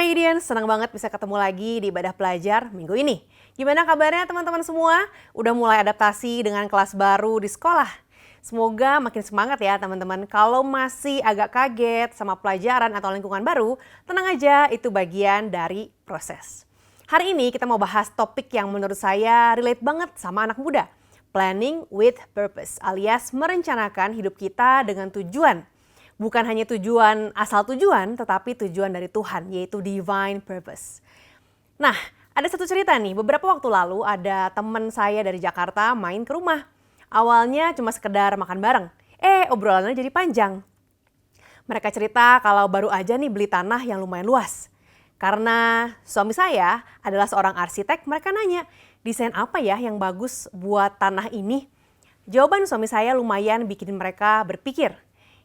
Radiant, senang banget bisa ketemu lagi di Ibadah Pelajar minggu ini. Gimana kabarnya teman-teman semua? Udah mulai adaptasi dengan kelas baru di sekolah? Semoga makin semangat ya teman-teman. Kalau masih agak kaget sama pelajaran atau lingkungan baru, tenang aja, itu bagian dari proses. Hari ini kita mau bahas topik yang menurut saya relate banget sama anak muda. Planning with purpose, alias merencanakan hidup kita dengan tujuan. Bukan hanya tujuan asal tujuan, tetapi tujuan dari Tuhan, yaitu divine purpose. Nah, ada satu cerita nih, beberapa waktu lalu ada teman saya dari Jakarta main ke rumah. Awalnya cuma sekedar makan bareng, obrolannya jadi panjang. Mereka cerita kalau baru aja nih beli tanah yang lumayan luas. Karena suami saya adalah seorang arsitek, mereka nanya, desain apa ya yang bagus buat tanah ini? Jawaban suami saya lumayan bikin mereka berpikir.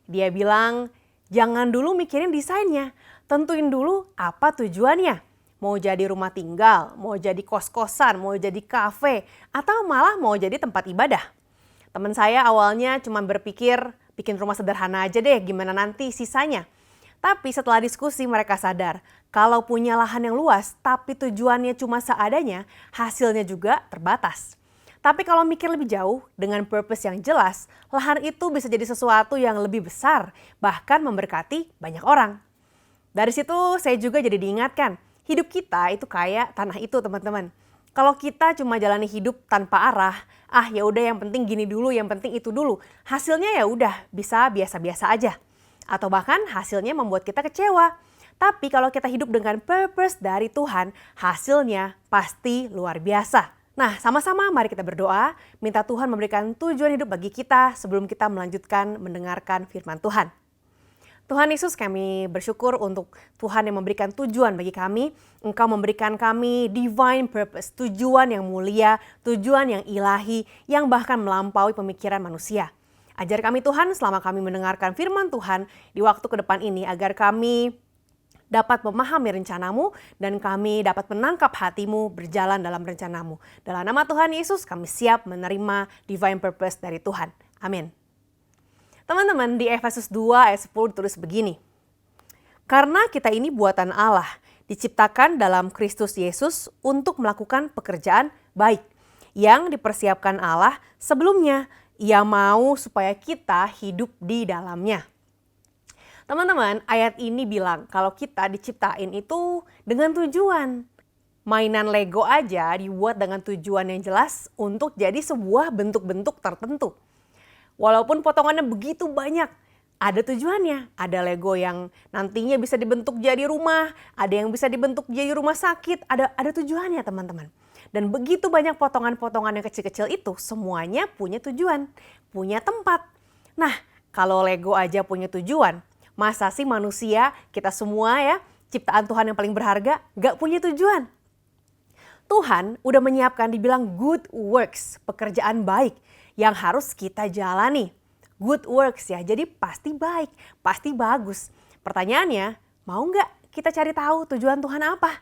Dia bilang, jangan dulu mikirin desainnya, tentuin dulu apa tujuannya. Mau jadi rumah tinggal, mau jadi kos-kosan, mau jadi kafe, atau malah mau jadi tempat ibadah. Teman saya awalnya cuma berpikir, bikin rumah sederhana aja deh, gimana nanti sisanya. Tapi setelah diskusi mereka sadar, kalau punya lahan yang luas tapi tujuannya cuma seadanya, hasilnya juga terbatas. Tapi kalau mikir lebih jauh, dengan purpose yang jelas, lahan itu bisa jadi sesuatu yang lebih besar, bahkan memberkati banyak orang. Dari situ saya juga jadi diingatkan, hidup kita itu kayak tanah itu teman-teman. Kalau kita cuma jalani hidup tanpa arah, ya udah yang penting gini dulu, yang penting itu dulu. Hasilnya ya udah bisa biasa-biasa aja. Atau bahkan hasilnya membuat kita kecewa. Tapi kalau kita hidup dengan purpose dari Tuhan, hasilnya pasti luar biasa. Nah, sama-sama mari kita berdoa, minta Tuhan memberikan tujuan hidup bagi kita sebelum kita melanjutkan mendengarkan firman Tuhan. Tuhan Yesus, kami bersyukur untuk Tuhan yang memberikan tujuan bagi kami. Engkau memberikan kami divine purpose, tujuan yang mulia, tujuan yang ilahi, yang bahkan melampaui pemikiran manusia. Ajar kami Tuhan selama kami mendengarkan firman Tuhan di waktu ke depan ini agar kami dapat memahami rencanamu dan kami dapat menangkap hatimu berjalan dalam rencanamu. Dalam nama Tuhan Yesus kami siap menerima divine purpose dari Tuhan. Amin. Teman-teman, di Efesus 2 ayat 10 ditulis begini. Karena kita ini buatan Allah, diciptakan dalam Kristus Yesus untuk melakukan pekerjaan baik yang dipersiapkan Allah sebelumnya. Ia mau supaya kita hidup di dalamnya. Teman-teman, ayat ini bilang kalau kita diciptain itu dengan tujuan. Mainan Lego aja dibuat dengan tujuan yang jelas untuk jadi sebuah bentuk-bentuk tertentu. Walaupun potongannya begitu banyak, ada tujuannya. Ada Lego yang nantinya bisa dibentuk jadi rumah, ada yang bisa dibentuk jadi rumah sakit, ada tujuannya teman-teman. Dan begitu banyak potongan-potongan yang kecil-kecil itu semuanya punya tujuan, punya tempat. Nah, kalau Lego aja punya tujuan, masa sih manusia, kita semua ya, ciptaan Tuhan yang paling berharga, gak punya tujuan? Tuhan udah menyiapkan dibilang good works, pekerjaan baik yang harus kita jalani. Good works ya, jadi pasti baik, pasti bagus. Pertanyaannya, mau gak kita cari tahu tujuan Tuhan apa?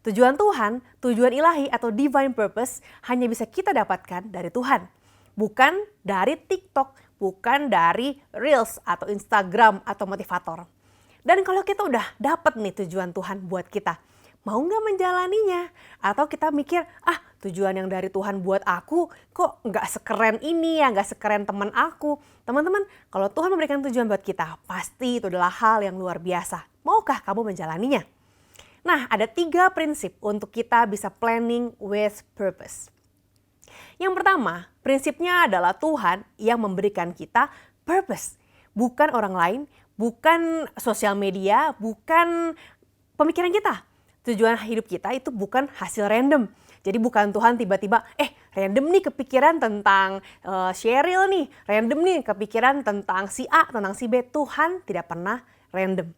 Tujuan Tuhan, tujuan ilahi atau divine purpose hanya bisa kita dapatkan dari Tuhan. Bukan dari TikTok, bukan dari Reels atau Instagram atau motivator. Dan kalau kita udah dapat nih tujuan Tuhan buat kita, mau nggak menjalaninya? Atau kita mikir, tujuan yang dari Tuhan buat aku kok nggak sekeren ini ya, nggak sekeren teman aku. Teman-teman, kalau Tuhan memberikan tujuan buat kita, pasti itu adalah hal yang luar biasa. Maukah kamu menjalaninya? Nah, ada 3 prinsip untuk kita bisa planning with purpose. Yang pertama, prinsipnya adalah Tuhan yang memberikan kita purpose. Bukan orang lain, bukan sosial media, bukan pemikiran kita. Tujuan hidup kita itu bukan hasil random. Jadi bukan Tuhan tiba-tiba, random nih kepikiran tentang Sheryl nih, random nih kepikiran tentang si A, tentang si B. Tuhan tidak pernah random.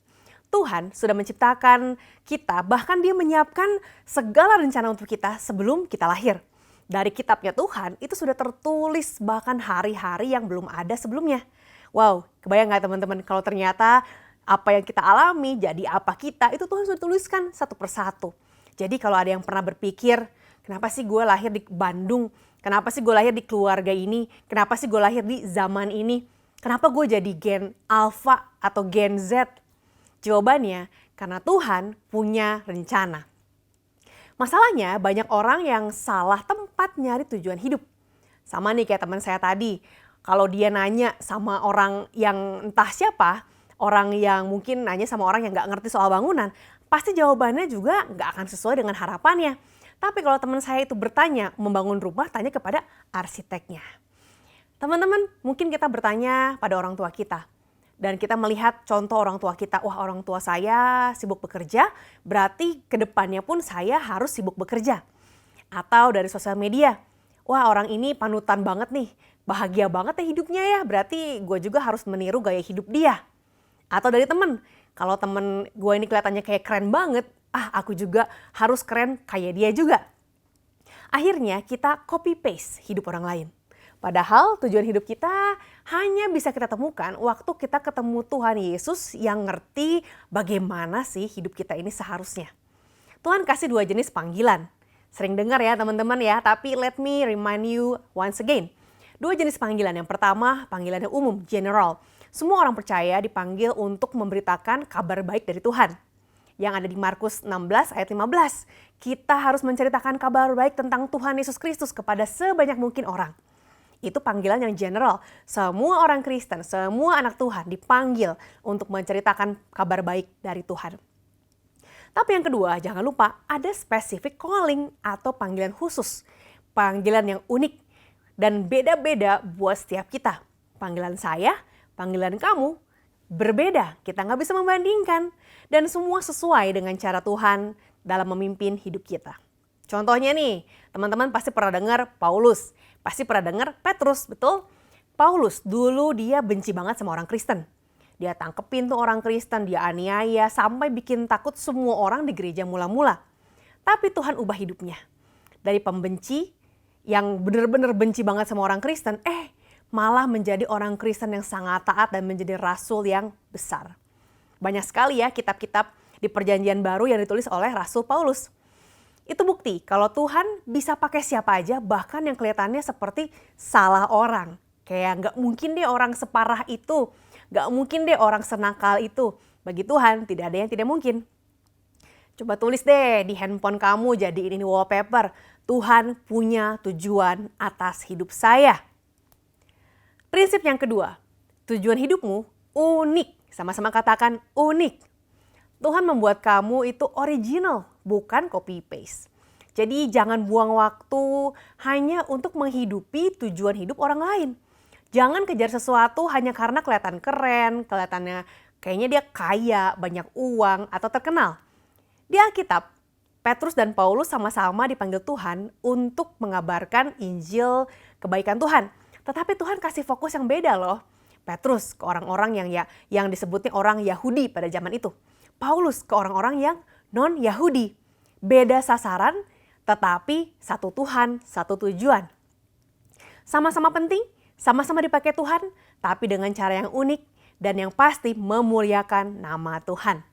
Tuhan sudah menciptakan kita, bahkan Dia menyiapkan segala rencana untuk kita sebelum kita lahir. Dari kitabnya Tuhan itu sudah tertulis bahkan hari-hari yang belum ada sebelumnya. Wow, kebayang gak teman-teman kalau ternyata apa yang kita alami, jadi apa kita, itu Tuhan sudah tuliskan satu persatu. Jadi kalau ada yang pernah berpikir, kenapa sih gue lahir di Bandung? Kenapa sih gue lahir di keluarga ini? Kenapa sih gue lahir di zaman ini? Kenapa gue jadi gen Alpha atau gen Z? Jawabannya, karena Tuhan punya rencana. Masalahnya banyak orang yang salah tempat nyari tujuan hidup. Sama nih kayak teman saya tadi, kalau dia nanya sama orang yang entah siapa, orang yang mungkin nanya sama orang yang gak ngerti soal bangunan, pasti jawabannya juga gak akan sesuai dengan harapannya. Tapi kalau teman saya itu bertanya membangun rumah, tanya kepada arsiteknya. Teman-teman, mungkin kita bertanya pada orang tua kita. Dan kita melihat contoh orang tua kita, wah orang tua saya sibuk bekerja, berarti kedepannya pun saya harus sibuk bekerja. Atau dari sosial media, wah orang ini panutan banget nih, bahagia banget ya hidupnya ya, berarti gue juga harus meniru gaya hidup dia. Atau dari temen, kalau temen gue ini kelihatannya kayak keren banget, aku juga harus keren kayak dia juga. Akhirnya kita copy paste hidup orang lain. Padahal tujuan hidup kita hanya bisa kita temukan waktu kita ketemu Tuhan Yesus yang ngerti bagaimana sih hidup kita ini seharusnya. Tuhan kasih 2 jenis panggilan. Sering dengar ya teman-teman ya, tapi let me remind you once again. 2 jenis panggilan. Yang pertama panggilan yang umum, general. Semua orang percaya dipanggil untuk memberitakan kabar baik dari Tuhan. Yang ada di Markus 16 ayat 15. Kita harus menceritakan kabar baik tentang Tuhan Yesus Kristus kepada sebanyak mungkin orang. Itu panggilan yang general. Semua orang Kristen, semua anak Tuhan dipanggil untuk menceritakan kabar baik dari Tuhan. Tapi yang kedua, jangan lupa ada specific calling atau panggilan khusus. Panggilan yang unik dan beda-beda buat setiap kita. Panggilan saya, panggilan kamu berbeda. Kita nggak bisa membandingkan. Dan semua sesuai dengan cara Tuhan dalam memimpin hidup kita. Contohnya nih, teman-teman pasti pernah dengar Paulus. Pasti pernah dengar Petrus, betul? Paulus dulu dia benci banget sama orang Kristen. Dia tangkepin tuh orang Kristen, dia aniaya sampai bikin takut semua orang di gereja mula-mula. Tapi Tuhan ubah hidupnya. Dari pembenci yang benar-benar benci banget sama orang Kristen, malah menjadi orang Kristen yang sangat taat dan menjadi rasul yang besar. Banyak sekali ya kitab-kitab di Perjanjian Baru yang ditulis oleh Rasul Paulus. Itu bukti kalau Tuhan bisa pakai siapa aja, bahkan yang kelihatannya seperti salah orang. Kayak gak mungkin deh orang separah itu, gak mungkin deh orang senakal itu. Bagi Tuhan tidak ada yang tidak mungkin. Coba tulis deh di handphone kamu, jadiin ini wallpaper. Tuhan punya tujuan atas hidup saya. Prinsip yang kedua, tujuan hidupmu unik. Sama-sama katakan unik. Tuhan membuat kamu itu original, bukan copy paste. Jadi jangan buang waktu hanya untuk menghidupi tujuan hidup orang lain. Jangan kejar sesuatu hanya karena kelihatan keren, kelihatannya kayaknya dia kaya, banyak uang, atau terkenal. Di Alkitab, Petrus dan Paulus sama-sama dipanggil Tuhan untuk mengabarkan Injil kebaikan Tuhan. Tetapi Tuhan kasih fokus yang beda loh. Petrus ke orang-orang yang disebutnya orang Yahudi pada zaman itu. Paulus ke orang-orang yang non-Yahudi. Beda sasaran, tetapi satu Tuhan, satu tujuan. Sama-sama penting, sama-sama dipakai Tuhan, tapi dengan cara yang unik dan yang pasti memuliakan nama Tuhan.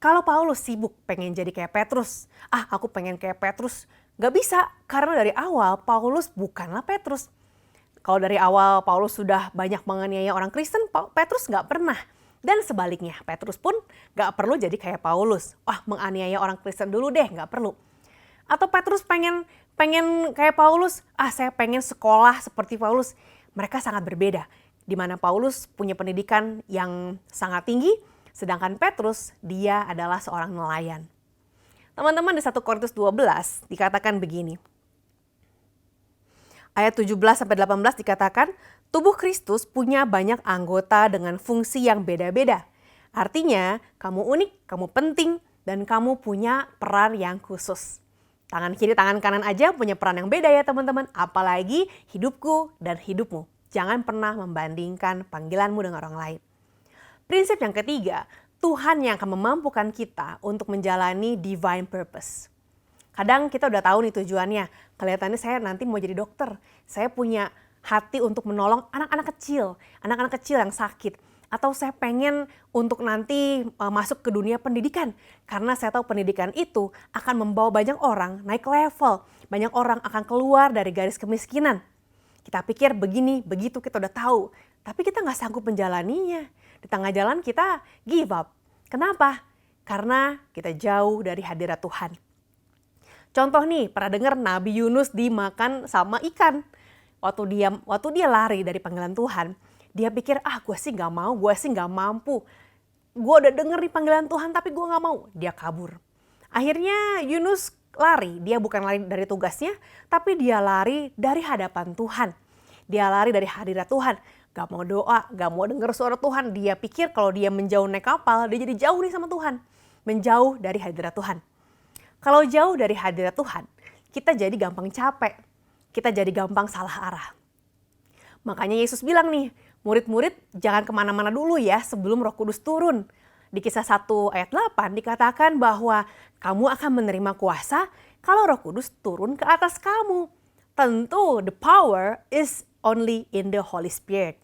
Kalau Paulus sibuk pengen jadi kayak Petrus, aku pengen kayak Petrus, gak bisa karena dari awal Paulus bukanlah Petrus. Kalau dari awal Paulus sudah banyak menganiaya orang Kristen, Petrus gak pernah. Dan sebaliknya, Petrus pun gak perlu jadi kayak Paulus. Menganiaya orang Kristen dulu deh, gak perlu. Atau Petrus pengen kayak Paulus, saya pengen sekolah seperti Paulus. Mereka sangat berbeda. Di mana Paulus punya pendidikan yang sangat tinggi, sedangkan Petrus dia adalah seorang nelayan. Teman-teman, di 1 Korintus 12 dikatakan begini. Ayat 17-18 dikatakan, tubuh Kristus punya banyak anggota dengan fungsi yang beda-beda. Artinya, kamu unik, kamu penting, dan kamu punya peran yang khusus. Tangan kiri, tangan kanan aja punya peran yang beda ya teman-teman. Apalagi hidupku dan hidupmu. Jangan pernah membandingkan panggilanmu dengan orang lain. Prinsip yang ketiga, Tuhan yang akan memampukan kita untuk menjalani divine purpose. Kadang kita udah tahu nih tujuannya. Kelihatannya saya nanti mau jadi dokter. Saya punya hati untuk menolong anak-anak kecil yang sakit. Atau saya pengen untuk nanti masuk ke dunia pendidikan. Karena saya tahu pendidikan itu akan membawa banyak orang naik level. Banyak orang akan keluar dari garis kemiskinan. Kita pikir begini, begitu kita udah tahu. Tapi kita nggak sanggup menjalaninya. Di tengah jalan kita give up. Kenapa? karena kita jauh dari hadirat Tuhan. Contoh nih, pernah dengar Nabi Yunus dimakan sama ikan. Waktu dia lari dari panggilan Tuhan, dia pikir, gue sih gak mau, gue sih gak mampu. Gue udah denger nih panggilan Tuhan tapi gue gak mau. Dia kabur. Akhirnya Yunus lari, dia bukan lari dari tugasnya, tapi dia lari dari hadapan Tuhan. Dia lari dari hadirat Tuhan. Gak mau doa, gak mau denger suara Tuhan. Dia pikir kalau dia menjauh naik kapal, dia jadi jauh nih sama Tuhan. Menjauh dari hadirat Tuhan. Kalau jauh dari hadirat Tuhan, kita jadi gampang capek. Kita jadi gampang salah arah. Makanya Yesus bilang nih, murid-murid jangan kemana-mana dulu ya sebelum Roh Kudus turun. Di Kisah 1 ayat 8 dikatakan bahwa kamu akan menerima kuasa kalau Roh Kudus turun ke atas kamu. Tentu the power is only in the Holy Spirit.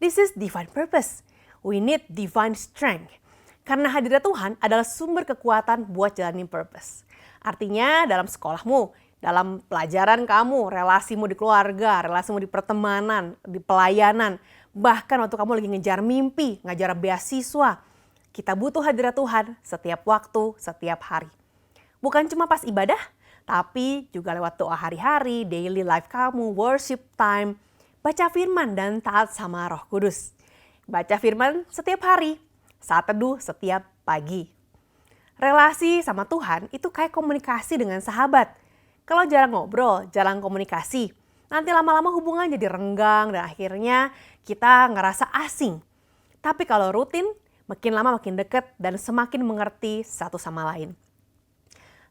This is divine purpose. We need divine strength. Karena hadirat Tuhan adalah sumber kekuatan buat jalanin purpose. Artinya dalam sekolahmu, dalam pelajaran kamu, relasimu di keluarga, relasimu di pertemanan, di pelayanan, bahkan waktu kamu lagi ngejar mimpi, ngejar beasiswa, kita butuh hadirat Tuhan setiap waktu, setiap hari. Bukan cuma pas ibadah, tapi juga lewat doa hari-hari, daily life kamu, worship time, baca firman dan taat sama Roh Kudus. Baca firman setiap hari, saat teduh setiap pagi. Relasi sama Tuhan itu kayak komunikasi dengan sahabat. Kalau jarang ngobrol, jarang komunikasi, nanti lama-lama hubungan jadi renggang dan akhirnya kita ngerasa asing. Tapi kalau rutin, makin lama makin deket dan semakin mengerti satu sama lain.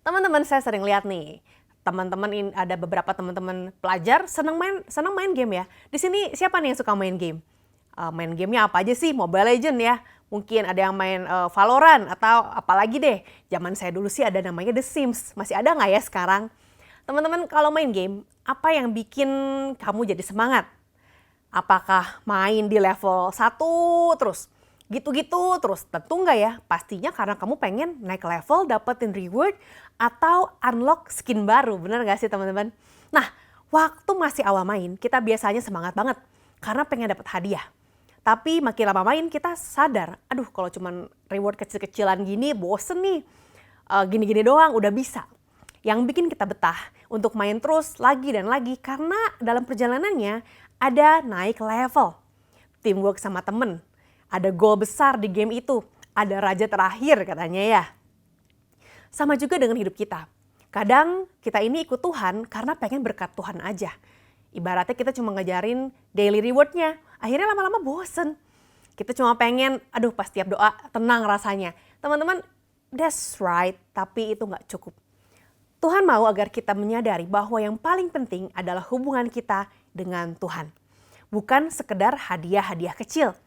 Teman-teman saya sering lihat nih, ada beberapa teman-teman pelajar senang main game ya. Di sini siapa nih yang suka main game? Main gamenya apa aja sih? Mobile Legends ya. Mungkin ada yang main Valorant atau apalagi deh. Zaman saya dulu sih ada namanya The Sims. Masih ada nggak ya sekarang? Teman-teman kalau main game, apa yang bikin kamu jadi semangat? Apakah main di level 1 terus? Gitu-gitu terus? Tentu nggak ya. Pastinya karena kamu pengen naik level, dapetin reward, atau unlock skin baru. Bener nggak sih teman-teman? Nah, waktu masih awal main, kita biasanya semangat banget. Karena pengen dapet hadiah. Tapi makin lama main kita sadar, aduh kalau cuman reward kecil-kecilan gini bosen nih. Gini-gini doang udah bisa. Yang bikin kita betah untuk main terus lagi dan lagi karena dalam perjalanannya ada naik level. Teamwork sama temen, ada goal besar di game itu, ada raja terakhir katanya ya. Sama juga dengan hidup kita. Kadang kita ini ikut Tuhan karena pengen berkat Tuhan aja. Ibaratnya kita cuma ngejarin daily rewardnya, akhirnya lama-lama bosen. Kita cuma pengen, pas tiap doa tenang rasanya. Teman-teman, that's right, tapi itu gak cukup. Tuhan mau agar kita menyadari bahwa yang paling penting adalah hubungan kita dengan Tuhan. Bukan sekedar hadiah-hadiah kecil.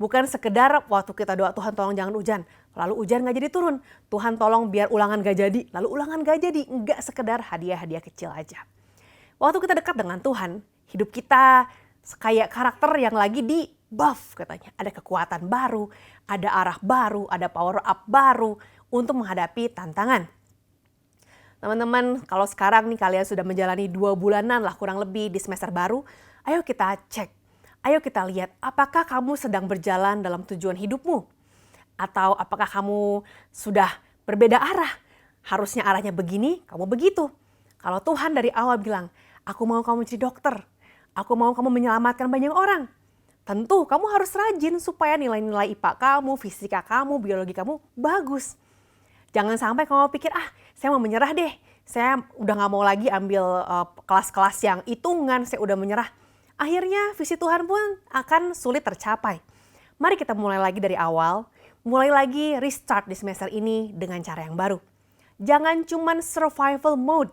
Bukan sekedar waktu kita doa Tuhan tolong jangan hujan, lalu hujan gak jadi turun. Tuhan tolong biar ulangan gak jadi, lalu ulangan gak jadi. Enggak sekedar hadiah-hadiah kecil aja. Waktu kita dekat dengan Tuhan, hidup kita kayak karakter yang lagi di buff katanya. Ada kekuatan baru, ada arah baru, ada power up baru untuk menghadapi tantangan. Teman-teman, kalau sekarang nih kalian sudah menjalani 2 bulanan lah kurang lebih di semester baru, ayo kita cek. Ayo kita lihat apakah kamu sedang berjalan dalam tujuan hidupmu. Atau apakah kamu sudah berbeda arah. Harusnya arahnya begini, kamu begitu. Kalau Tuhan dari awal bilang, aku mau kamu jadi dokter. Aku mau kamu menyelamatkan banyak orang. Tentu kamu harus rajin supaya nilai-nilai IPA kamu, fisika kamu, biologi kamu bagus. Jangan sampai kamu pikir, saya mau menyerah deh. Saya udah gak mau lagi ambil kelas-kelas yang hitungan, saya udah menyerah. Akhirnya visi Tuhan pun akan sulit tercapai. Mari kita mulai lagi dari awal, mulai lagi restart di semester ini dengan cara yang baru. Jangan cuman survival mode.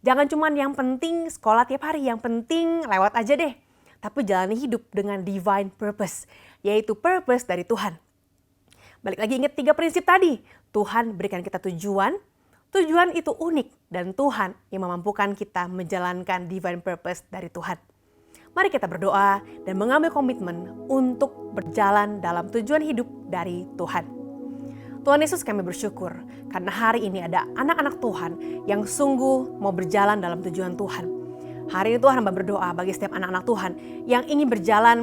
Jangan cuman yang penting sekolah tiap hari, yang penting lewat aja deh. Tapi jalani hidup dengan divine purpose, yaitu purpose dari Tuhan. Balik lagi ingat 3 prinsip tadi. Tuhan berikan kita tujuan, tujuan itu unik dan Tuhan yang memampukan kita menjalankan divine purpose dari Tuhan. Mari kita berdoa dan mengambil komitmen untuk berjalan dalam tujuan hidup dari Tuhan. Tuhan Yesus, kami bersyukur karena hari ini ada anak-anak Tuhan yang sungguh mau berjalan dalam tujuan Tuhan. Hari ini Tuhan hamba berdoa bagi setiap anak-anak Tuhan yang ingin berjalan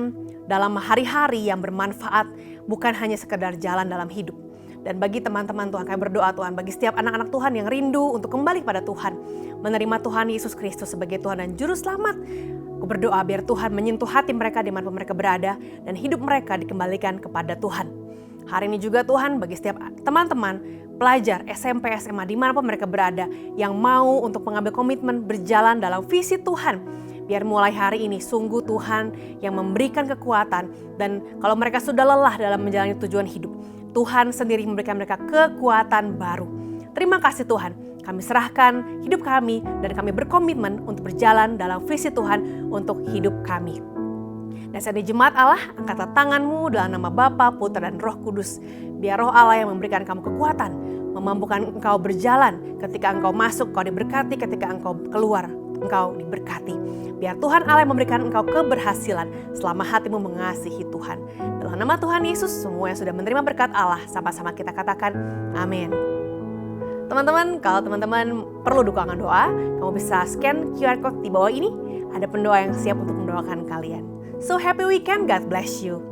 dalam hari-hari yang bermanfaat, bukan hanya sekedar jalan dalam hidup. Dan bagi teman-teman Tuhan, kami berdoa Tuhan, bagi setiap anak-anak Tuhan yang rindu untuk kembali pada Tuhan, menerima Tuhan Yesus Kristus sebagai Tuhan dan Juru Selamat. Aku berdoa biar Tuhan menyentuh hati mereka dimanapun mereka berada, dan hidup mereka dikembalikan kepada Tuhan. Hari ini juga Tuhan, bagi setiap teman-teman, pelajar SMP, SMA, dimanapun mereka berada, yang mau untuk mengambil komitmen berjalan dalam visi Tuhan. Biar mulai hari ini sungguh Tuhan yang memberikan kekuatan, dan kalau mereka sudah lelah dalam menjalani tujuan hidup, Tuhan sendiri memberikan mereka kekuatan baru. Terima kasih Tuhan, kami serahkan hidup kami dan kami berkomitmen untuk berjalan dalam visi Tuhan untuk hidup kami. Dan saat ini jemaat Allah, angkatlah tanganmu dalam nama Bapa, Putra, dan Roh Kudus. Biar Roh Allah yang memberikan kamu kekuatan, memampukan engkau berjalan. Ketika engkau masuk, engkau diberkati. Ketika engkau keluar, engkau diberkati. Biar Tuhan Allah yang memberikan engkau keberhasilan selama hatimu mengasihi Tuhan. Dalam nama Tuhan Yesus, semua yang sudah menerima berkat Allah, sama-sama kita katakan amin. Teman-teman, kalau teman-teman perlu dukungan doa, kamu bisa scan QR Code di bawah ini. Ada pendoa yang siap untuk mendoakan kalian. So happy weekend, God bless you.